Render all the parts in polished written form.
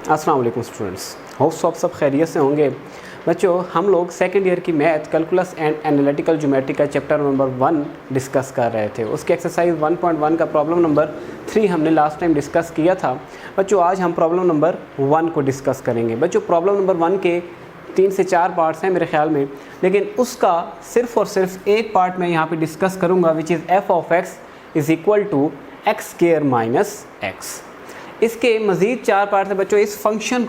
अस्सलाम वालेकुम students, hopes आप सब खैरियत से होंगे। बच्चों, हम लोग सेकेंड ईयर की math calculus and analytical geometry का चैप्टर नंबर 1 डिस्कस कर रहे थे। उसके एक्सरसाइज 1.1 का प्रॉब्लम नंबर 3 हमने लास्ट टाइम डिस्कस किया था। बच्चों, आज हम प्रॉब्लम नंबर 1 को डिस्कस करेंगे। बच्चों, प्रॉब्लम नंबर 1 के 3 से 4 पार्ट्स हैं मेरे ख्याल में, लेकिन उसका सिर्फ और सिर्फ एक पार्ट मैं यहाँ पर डिस्कस करूँगा, which is F of x is equal to x square minus x. इसके मज़ीद 4 पार्ट हैं बच्चों। इस फंक्शन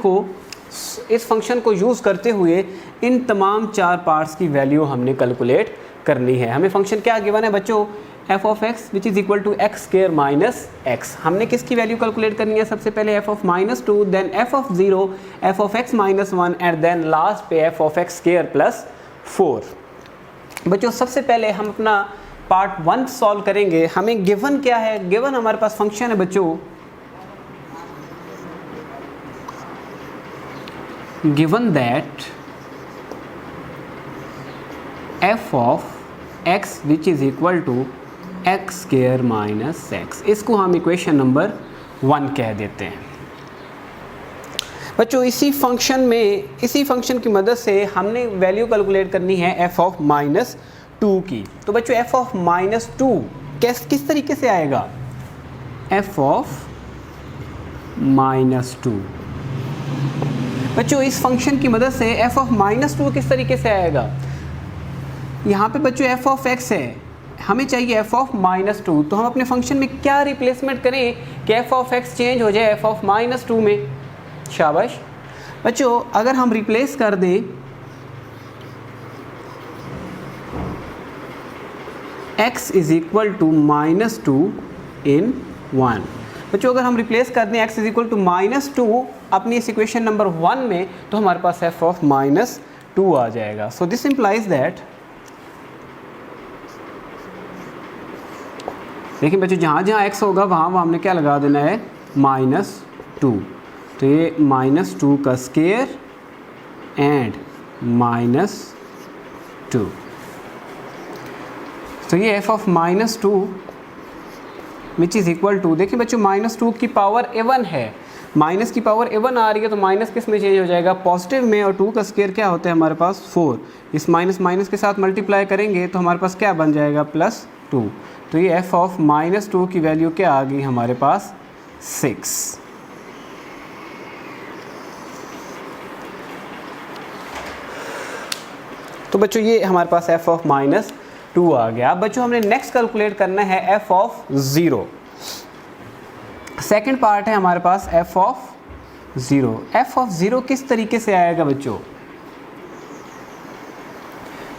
को यूज़ करते हुए इन तमाम 4 पार्ट्स की वैल्यू हमने कैलकुलेट करनी है। हमें फंक्शन क्या गिवन है बच्चों? F of x which is equal to x square minus X. हमने किसकी वैल्यू कैलकुलेट करनी है? सबसे पहले F of -2, then F of 0, F of X -1 and then last पे F of X square plus 4। बच्चों, सबसे पहले हम अपना पार्ट 1 सॉल्व करेंगे। हमें गिवन क्या है? गिवन हमारे पास फंक्शन है बच्चों, given that f of x which is equal to x square minus x, इसको हम इक्वेशन नंबर 1 कह देते हैं। बच्चों, इसी फंक्शन की मदद से हमने वैल्यू कैलकुलेट करनी है f ऑफ -2 की। तो बच्चों, f ऑफ -2 किस तरीके से आएगा? f ऑफ -2 बच्चों, इस फंक्शन की मदद से f ऑफ -2 किस तरीके से आएगा? यहाँ पे बच्चों f ऑफ x है, हमें चाहिए f ऑफ -2। तो हम अपने फंक्शन में क्या रिप्लेसमेंट करें कि f ऑफ x चेंज हो जाए f ऑफ -2 में? शाबाश बच्चों, अगर हम रिप्लेस कर दें x इज़ इक्वल टू -2 इन 1। बच्चों, अगर हम रिप्लेस कर दें x इज़ इक्वल टू -2 अपनी इस इक्वेशन नंबर 1 में, तो हमारे पास f ऑफ -2 आ जाएगा। सो दिस इम्प्लाइज दैट, देखिए बच्चों, जहाँ जहाँ x होगा वहाँ हमने क्या लगा देना है? -2। तो ये -2 का स्क्वायर एंड -2। तो ये f of -2 which is equal to, देखिए बच्चों, -2 की पावर a1 है, माइनस की पावर a1 आ रही है, तो माइनस किस में चेंज हो जाएगा? पॉजिटिव में। और 2 का स्क्वायर क्या होता है हमारे पास? 4। इस माइनस के साथ मल्टीप्लाई करेंगे तो हमारे पास क्या बन जाएगा? +2। तो ये f ऑफ -2 की वैल्यू क्या आ गई हमारे पास? 6। तो बच्चों, ये हमारे पास f ऑफ -2 आ गया। अब बच्चों, हमने नेक्स्ट कैलकुलेट करना है f ऑफ 0। सेकेंड पार्ट है हमारे पास f ऑफ 0। f ऑफ 0 किस तरीके से आएगा बच्चों?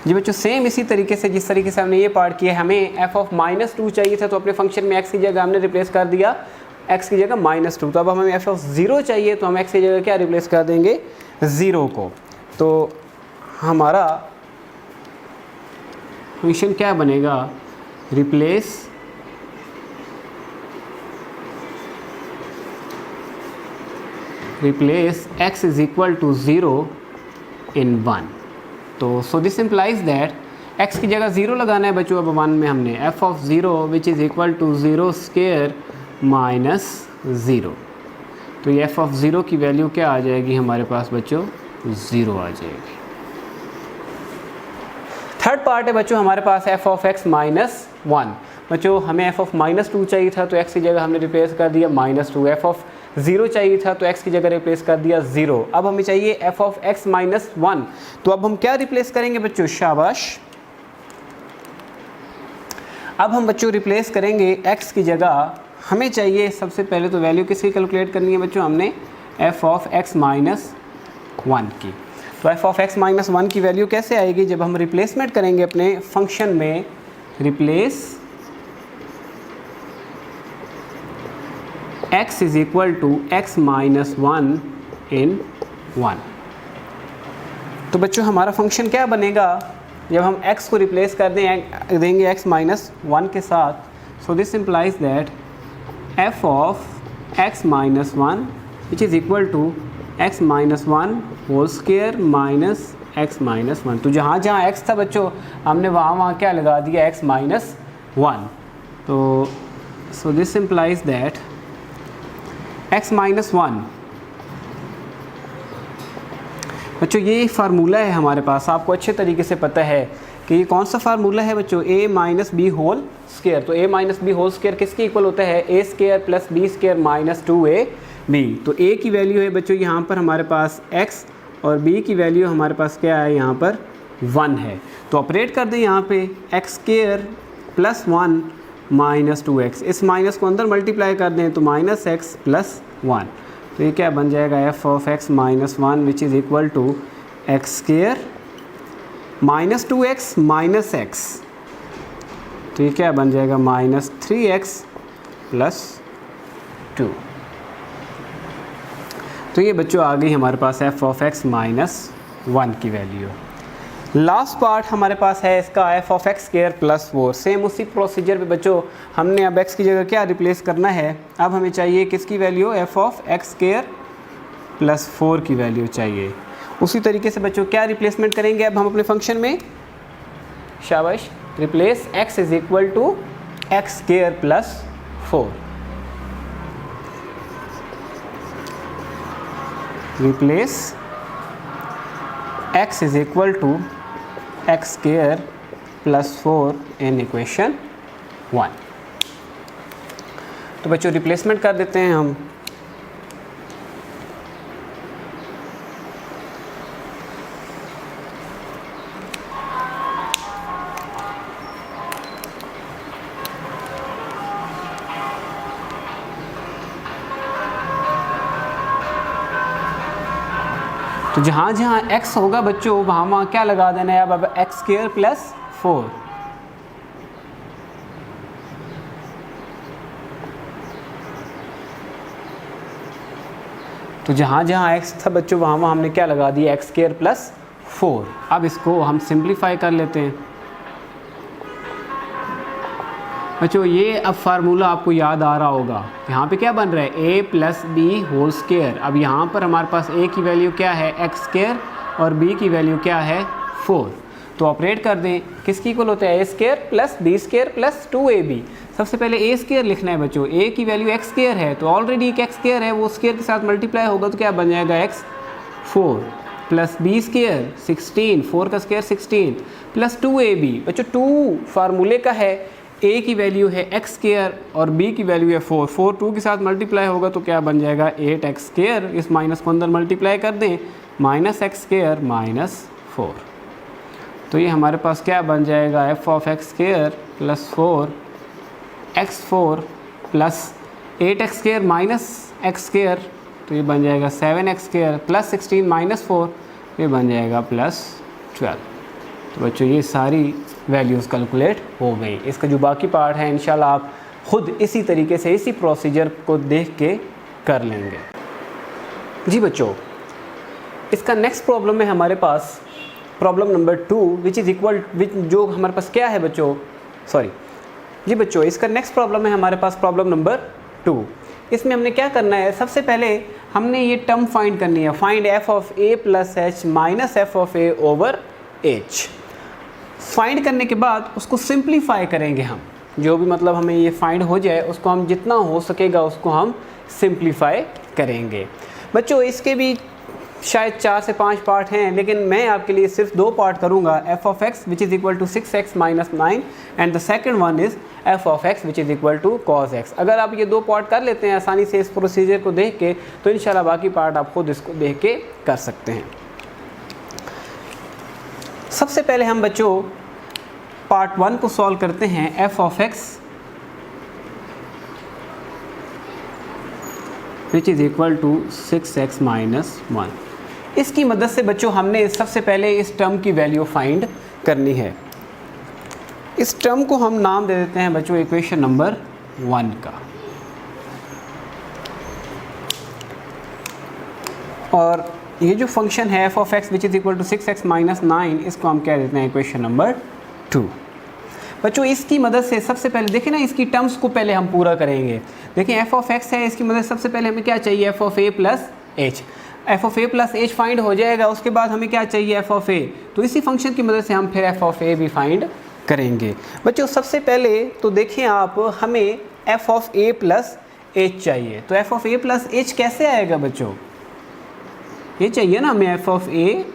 जी बच्चों, सेम इसी तरीके से जिस तरीके से हमने ये पार्ट किया। हमें f ऑफ -2 चाहिए था, तो अपने फंक्शन में x की जगह हमने रिप्लेस कर दिया x की जगह -2। तो अब हमें f ऑफ 0 चाहिए, तो हम x की जगह क्या रिप्लेस कर देंगे? 0 को। तो हमारा फंक्शन क्या बनेगा? Replace x is equal to 0 in 1। तो so this implies that x की जगह 0 लगाना है बच्चों। अब 1 में हमने f of 0 which is equal to 0 square minus 0। तो ये f ऑफ 0 की वैल्यू क्या आ जाएगी हमारे पास बच्चों? 0 आ जाएगी। थर्ड पार्ट है बच्चों हमारे पास f ऑफ x -1। बच्चों, हमें f ऑफ -2 चाहिए था, तो x की जगह हमने रिप्लेस कर दिया -2। f ऑफ 0 चाहिए था, तो x की जगह रिप्लेस कर दिया 0। अब हमें चाहिए f ऑफ x -1। तो अब हम क्या रिप्लेस करेंगे बच्चों? शाबाश। अब हम बच्चों रिप्लेस करेंगे x की जगह, हमें चाहिए सबसे पहले तो वैल्यू किसकी कैलकुलेट करनी है बच्चों? हमने f ऑफ x -1 की। तो f ऑफ x -1 की वैल्यू कैसे आएगी? जब हम रिप्लेसमेंट करेंगे अपने फंक्शन में, replace x is equal to x -1 in 1। तो बच्चों, हमारा फंक्शन क्या बनेगा जब हम x को रिप्लेस कर देंगे x -1 के साथ? So this implies that f of x -1 which is equal to x -1 whole square minus x -1। तो जहाँ जहाँ x था बच्चों, हमने वहाँ क्या लगा दिया? x -1। तो so this implies that x -1 बच्चों ये फार्मूला है हमारे पास, आपको अच्छे तरीके से पता है कि ये कौन सा फार्मूला है बच्चों, a minus B whole square. तो a minus B whole square किसके इक्वल होता है, a square plus B square minus 2ab। तो a की वैल्यू है बच्चों यहाँ पर हमारे पास x और b की वैल्यू हमारे पास क्या है, यहाँ पर 1 है। तो ऑपरेट कर दें यहाँ पे x square plus 1 minus 2x, इस माइनस को अंदर मल्टीप्लाई कर दें तो माइनस एक्स प्लस 1। तो ये क्या बन जाएगा, F of x minus 1 which is equal to x square minus 2x minus x. तो ये क्या बन जाएगा, माइनस 3x प्लस 2। तो ये बच्चों आ गई हमारे पास एफ ऑफ एक्स माइनस 1 की वैल्यू। लास्ट पार्ट हमारे पास है इसका F of X square plus 4। Same उसी प्रोसीजर पे बच्चों हमने अब x की जगह क्या रिप्लेस करना है, अब हमें चाहिए किसकी value, F of X square plus 4 की वैल्यू चाहिए। उसी तरीके से बच्चों क्या रिप्लेसमेंट करेंगे अब हम अपने फंक्शन में, शाबाश, replace x is equal to x square plus 4। Replace x is equal to x square plus 4 in equation 1। तो बच्चों रिप्लेसमेंट कर देते हैं हम। तो जहाँ जहाँ x होगा बच्चों वहाँ क्या लगा देना है, अब एक्स स्क्वायर प्लस 4। तो जहाँ जहाँ x था बच्चों वहाँ हमने क्या लगा दिया, एक्स स्क्वायर प्लस 4। अब इसको हम सिंप्लीफाई कर लेते हैं बच्चों। ये अब फार्मूला आपको याद आ रहा होगा, यहाँ पे क्या बन रहा है, a plus B whole square. अब यहाँ पर हमारे पास a की वैल्यू क्या है, एक्स स्क्वायर, और b की वैल्यू क्या है, 4। तो ऑपरेट कर दें, किसकी इक्वल होता है, a square plus B square plus 2ab। सबसे पहले a स्क्वायर लिखना है बच्चों, a की वैल्यू एक्स स्क्वायर है तो ऑलरेडी एक एक्स स्क्वायर है, वो स्क्वायर के साथ मल्टीप्लाई होगा तो क्या बन जाएगा, x 4 प्लस बी स्क्वायर 16, 4 का स्क्वायर 16 प्लस 2ab। बच्चों 2 फार्मूले का है, a की वैल्यू है एक्स स्क्वायर और b की वैल्यू है 4, 4 2 के साथ मल्टीप्लाई होगा तो क्या बन जाएगा, 8x स्क्वायर। इस माइनस को अंदर मल्टीप्लाई कर दें, माइनस एक्स स्क्वायर माइनस 4। तो ये हमारे पास क्या बन जाएगा, F of X square plus 4 x4 plus 8x square minus x square. तो ये बन जाएगा 7x स्क्वायर प्लस 16 माइनस 4, ये बन जाएगा प्लस 12। तो बच्चों ये सारी वैल्यूज़ कैलकुलेट हो गई। इसका जो बाकी पार्ट है इंशाल्लाह आप खुद इसी तरीके से इसी प्रोसीजर को देख के कर लेंगे। जी बच्चों, इसका नेक्स्ट प्रॉब्लम है हमारे पास problem number 2 which is equal, जो हमारे पास क्या है बच्चों, सॉरी जी बच्चों, इसका नेक्स्ट प्रॉब्लम है हमारे पास प्रॉब्लम नंबर 2। इसमें हमने क्या करना है, सबसे पहले हमने ये टर्म फाइंड करनी है, find F of A plus H minus F of A over H. Find करने के बाद उसको सिंप्लीफाई करेंगे हम, जो भी मतलब हमें ये फाइंड हो जाए उसको हम जितना हो सकेगा उसको हम सिंप्लीफाई करेंगे। बच्चों इसके भी शायद 4 से 5 पार्ट हैं, लेकिन मैं आपके लिए सिर्फ 2 पार्ट करूंगा, F of x which is equal to 6x minus 9 and the second one is F of x which is equal to cos x. अगर आप ये 2 पार्ट कर लेते हैं आसानी से इस प्रोसीजर को देख के, तो इंशाल्लाह बाकी पार्ट आप खुद इसको देख के कर सकते हैं। सबसे पहले हम बच्चों पार्ट 1 को सॉल्व करते हैं, F of x which is equal to 6x minus 1। इसकी मदद से बच्चों हमने सबसे पहले इस टर्म की वैल्यू फाइंड करनी है। इस टर्म को हम नाम दे देते हैं बच्चों इक्वेशन नंबर 1 का, और ये जो फंक्शन है F of x which is equal to 6x minus 9, इसको हम कह देते हैं इक्वेशन नंबर 2। बच्चों इसकी मदद से सबसे पहले देखिए ना, इसकी टर्म्स को पहले हम पूरा करेंगे। देखिए एफ ऑफ एक्स है, इसकी मदद सबसे पहले हमें क्या चाहिए, F of A plus H. F of A plus H find हो जाएगा, उसके बाद हमें क्या चाहिए, एफ ऑफ ए। तो इसी फंक्शन की मदद से हम फिर एफ ऑफ ए भी फाइंड करेंगे। बच्चों सबसे पहले तो देखें आप, हमें F of A plus H चाहिए। तो F of A plus H कैसे आएगा बच्चों, ये चाहिए ना हमें F of A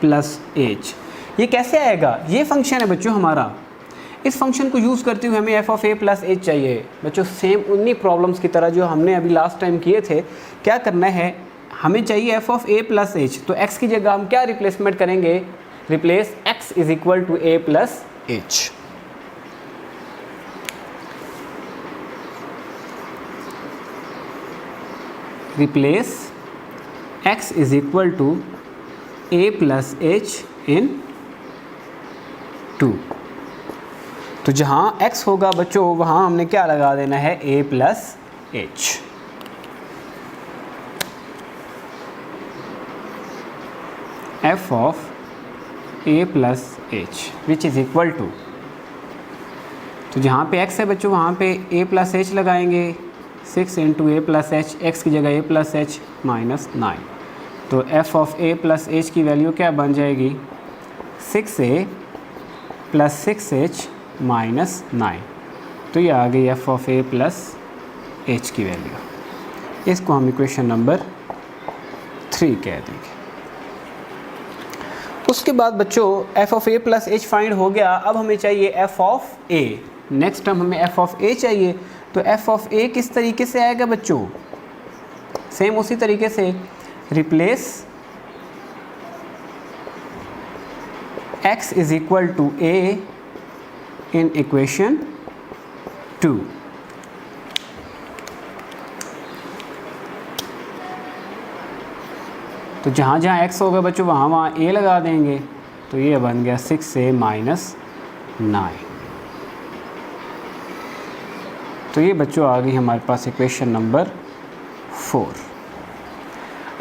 plus H. ये कैसे आएगा? ये फंक्शन है बच्चों हमारा, इस फंक्शन को यूज़ करते हुए हमें F of A plus H चाहिए। बच्चों सेम उन्हीं प्रॉब्लम्स की तरह जो हमने अभी लास्ट टाइम किए थे, क्या करना है, हमें चाहिए F of A plus H. तो एक्स की जगह हम क्या रिप्लेसमेंट करेंगे? Replace X is equal to A plus H. Replace x is equal to a plus H in 2। तो जहाँ x होगा बच्चों वहाँ हमने क्या लगा देना है? a plus H. F of a plus H which is equal to, तो जहाँ पे x है बच्चों वहाँ पे a प्लस एच लगाएंगे, 6 इंटू ए प्लस एच, एक्स की जगह a प्लस एच माइनस 9। तो f of a plus H की वैल्यू क्या बन जाएगी? 6a plus 6h minus 9। तो ये आ गई f of a plus H की वैल्यू। इसको हम इक्वेशन नंबर 3 कह देंगे। उसके बाद बच्चों f of a plus H find हो गया। अब हमें चाहिए f of a। Next term हमें f ऑफ a चाहिए। तो f ऑफ a किस तरीके से आएगा बच्चों? सेम उसी तरीके से, replace x is equal to a in equation 2। तो जहाँ जहाँ x होगा बच्चों वहाँ वहाँ a लगा देंगे। तो ये बन गया 6a माइनस 9। तो ये बच्चों आ गई हमारे पास इक्वेशन नंबर 4।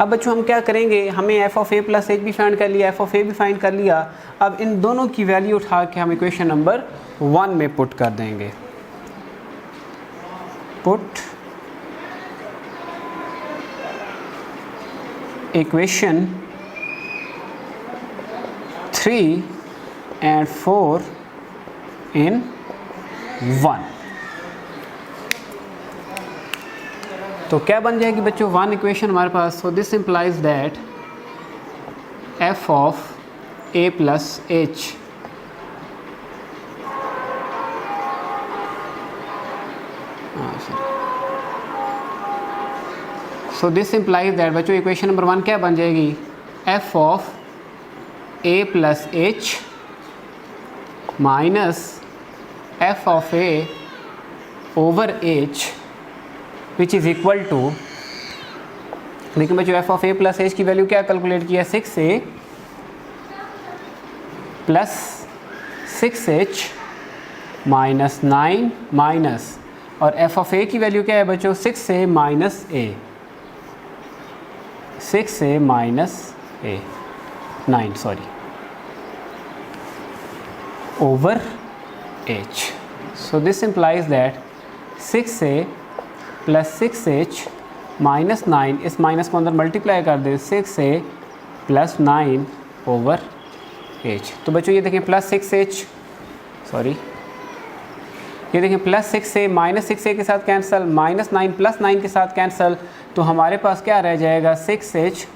अब बच्चों हम क्या करेंगे? हमें F of A plus H भी फाइंड कर लिया, एफ ऑफ ए भी फाइंड कर लिया। अब इन दोनों की वैल्यू उठा के हम इक्वेशन नंबर 1 में पुट कर देंगे। Put equation 3 and 4 in 1। तो क्या बन जाएगी बच्चों? 1 इक्वेशन हमारे पास। So this implies that F of A plus H so this implies that बच्चों इक्वेशन नंबर 1 क्या बन जाएगी? F of A plus H minus F of A over H which is equal to, देखिए बच्चों F of A plus H की value क्या calculate किया? 6a plus 6h minus 9 minus, और एफ ऑफ ए की वैल्यू क्या है बच्चों? 6a minus a, 6a minus a 9 sorry over h। So this implies that 6a plus 6h minus 9, इस minus को अंदर मल्टीप्लाई कर दे, 6a प्लस 9 ओवर h। तो बच्चों ये देखें प्लस 6h सॉरी ये देखें प्लस 6a माइनस 6a के साथ कैंसिल, माइनस 9 प्लस 9 के साथ कैंसिल। तो हमारे पास क्या रह जाएगा? 6h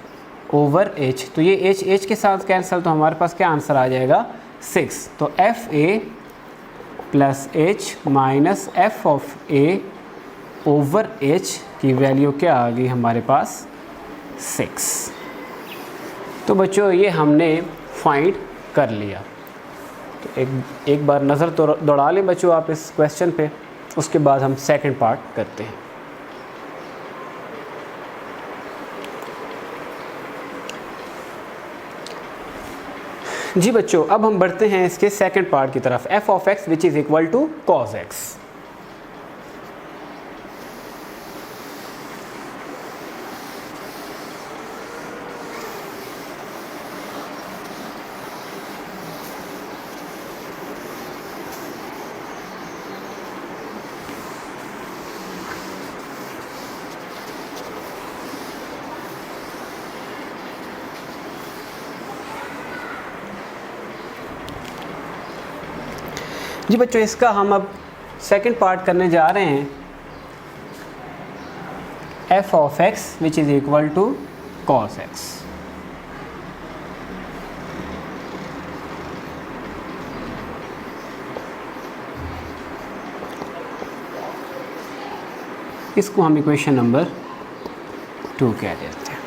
over h। तो ये h के साथ कैंसिल, तो हमारे पास क्या आंसर आ जाएगा? 6। तो F A plus H minus F of A over h की वैल्यू क्या आ गई हमारे पास? 6। तो बच्चों ये हमने फाइंड कर लिया। तो एक बार नज़र तो दौड़ा लें बच्चों आप इस क्वेश्चन पे, उसके बाद हम सेकंड पार्ट करते हैं। जी बच्चों अब हम बढ़ते हैं इसके सेकंड पार्ट की तरफ, F of x which is equal to cos x. जी बच्चों इसका हम अब सेकंड पार्ट करने जा रहे हैं। F of x which is equal to cos x। इसको हम इक्वेशन नंबर 2 कह देते हैं।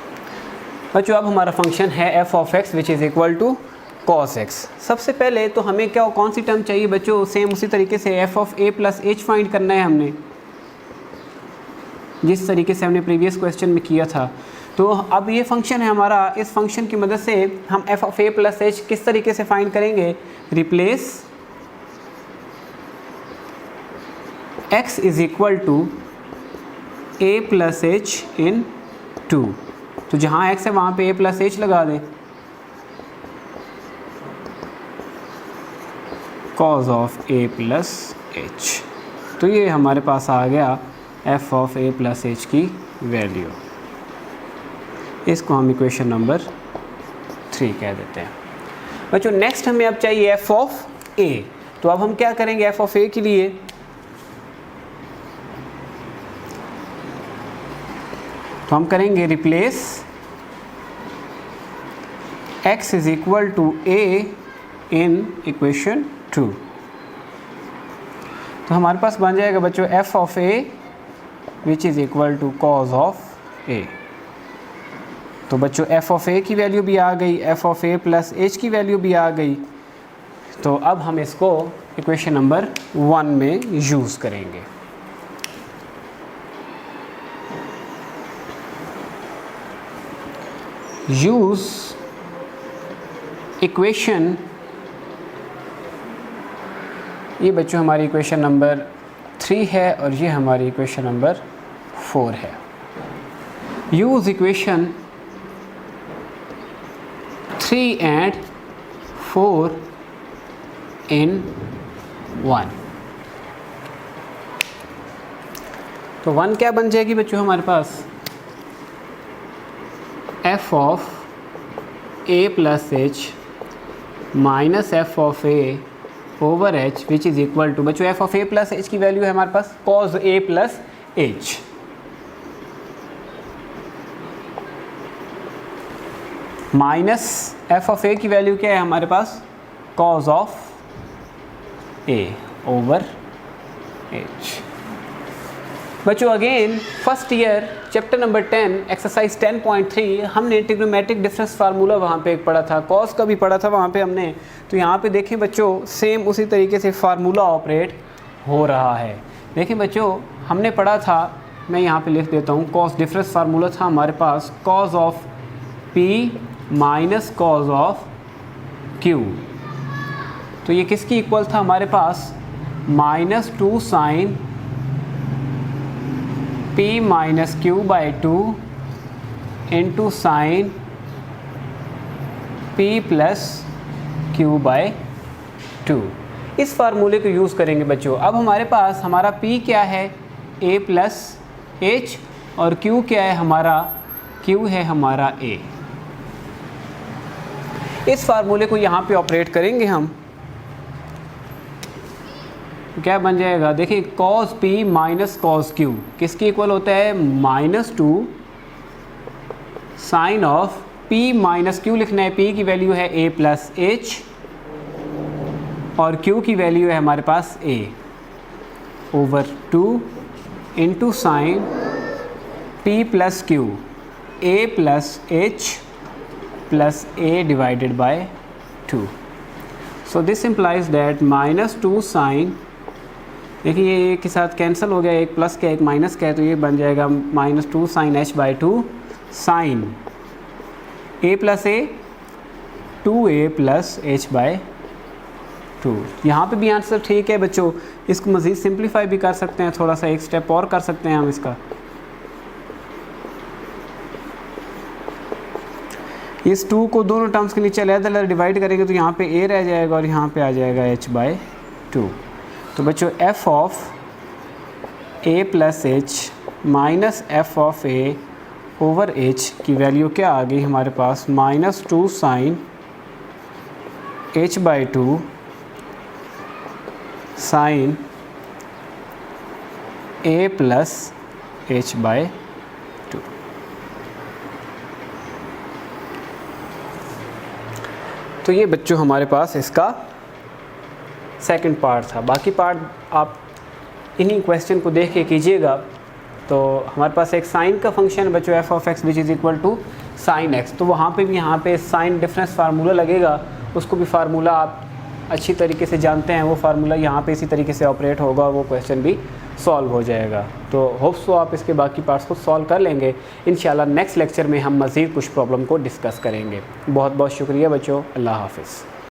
बच्चों अब हमारा फंक्शन है f of x which is equal to cos x। सबसे पहले तो हमें क्या कौन सी टर्म चाहिए बच्चों, सेम उसी तरीके से f of a plus h find करना है हमने, जिस तरीके से हमने प्रीवियस क्वेश्चन में किया था। तो अब ये फंक्शन है हमारा, इस फंक्शन की मदद से हम f of a plus h किस तरीके से फाइंड करेंगे, replace x is equal to a plus h in 2। तो जहाँ x है वहाँ पे a प्लस h लगा दें, cos of a plus h। तो ये हमारे पास आ गया f of a plus h की वैल्यू। इसको हम इक्वेशन नंबर 3 कह देते हैं। बच्चों नेक्स्ट हमें अब चाहिए f ऑफ a। तो अब हम क्या करेंगे f ऑफ a के लिए, तो हम करेंगे replace x is equal to a in equation 2। तो हमारे पास बन जाएगा बच्चों f of a which is equal to cos of a। तो बच्चों f ऑफ a की वैल्यू भी आ गई, f of a plus h की वैल्यू भी आ गई। तो अब हम इसको इक्वेशन नंबर 1 में यूज़ करेंगे। यूज़ इक्वेशन, ये बच्चों हमारी इक्वेशन नंबर 3 है और ये हमारी इक्वेशन नंबर 4 है। Use equation 3 and 4 in 1। तो 1 क्या बन जाएगी बच्चों हमारे पास, f of a plus h minus f of a over h which is equal to, बच्चों f of a plus h की वैल्यू है हमारे पास cos a plus h, minus f of a की वैल्यू क्या है हमारे पास cos of a over h। बच्चों again first year chapter number 10 exercise 10.3 हमने ट्रिग्नोमेट्रिक डिफरेंस फार्मूला वहाँ पे एक पढ़ा था, कॉस का भी पढ़ा था वहाँ पे हमने। तो यहाँ पे देखें बच्चों सेम उसी तरीके से फार्मूला ऑपरेट हो रहा है। देखें बच्चों हमने पढ़ा था, मैं यहाँ पे लिख देता हूँ, कॉस डिफरेंस फार्मूला था हमारे पास cos of p minus cos of q। तो ये किसकी इक्वल था हमारे पास, -2 sine p minus Q by 2 into sine p plus Q by 2। इस फार्मूले को यूज़ करेंगे बच्चों। अब हमारे पास हमारा p क्या है, a प्लस h, और q क्या है हमारा, q है हमारा a। इस फार्मूले को यहाँ पे ऑपरेट करेंगे हम, क्या बन जाएगा, देखिए cos p minus cos q किसकी इक्वल होता है, -2 sine of p minus q लिखना है, p की वैल्यू है a प्लस h और q की वैल्यू है हमारे पास a over 2 into sine p plus q, a plus h plus a divided by 2। So this implies that -2 sine, देखिए ये के साथ कैंसिल हो गया, एक प्लस का एक माइनस का है, तो ये बन जाएगा -2 sine h by 2 sine a plus a 2a plus h by 2। यहाँ पे भी आंसर ठीक है बच्चों। इसको मज़ीद सिंप्लीफाई भी कर सकते हैं, थोड़ा सा एक स्टेप और कर सकते हैं हम इसका। इस 2 को दोनों टर्म्स के नीचे अलग-अलग डिवाइड करेंगे तो यहाँ पे a रह जाएगा और यहाँ पे आ जाएगा h बाई 2। तो बच्चों f of a plus h minus f of a over h की वैल्यू क्या आ गई हमारे पास, -2 sine h by 2 sine a plus h by 2। तो ये बच्चों हमारे पास इसका सेकंड पार्ट था। बाकी पार्ट आप इन्हीं क्वेश्चन को देख के कीजिएगा। तो हमारे पास एक साइन का फंक्शन है बच्चों F of x which is equal to sine x. तो वहाँ पे भी यहाँ पे साइन डिफरेंस फार्मूला लगेगा, उसको भी फार्मूला आप अच्छी तरीके से जानते हैं। वो फार्मूला यहाँ पे इसी तरीके से ऑपरेट होगा और वो क्वेश्चन भी सॉल्व हो जाएगा। तो होप्स सो आप इसके बाकी पार्ट्स को सॉल्व कर लेंगे। इंशाल्लाह नेक्स्ट लेक्चर में हम मज़ीद कुछ प्रॉब्लम को डिस्कस करेंगे। बहुत बहुत शुक्रिया बच्चों, अल्लाह हाफ़िज़।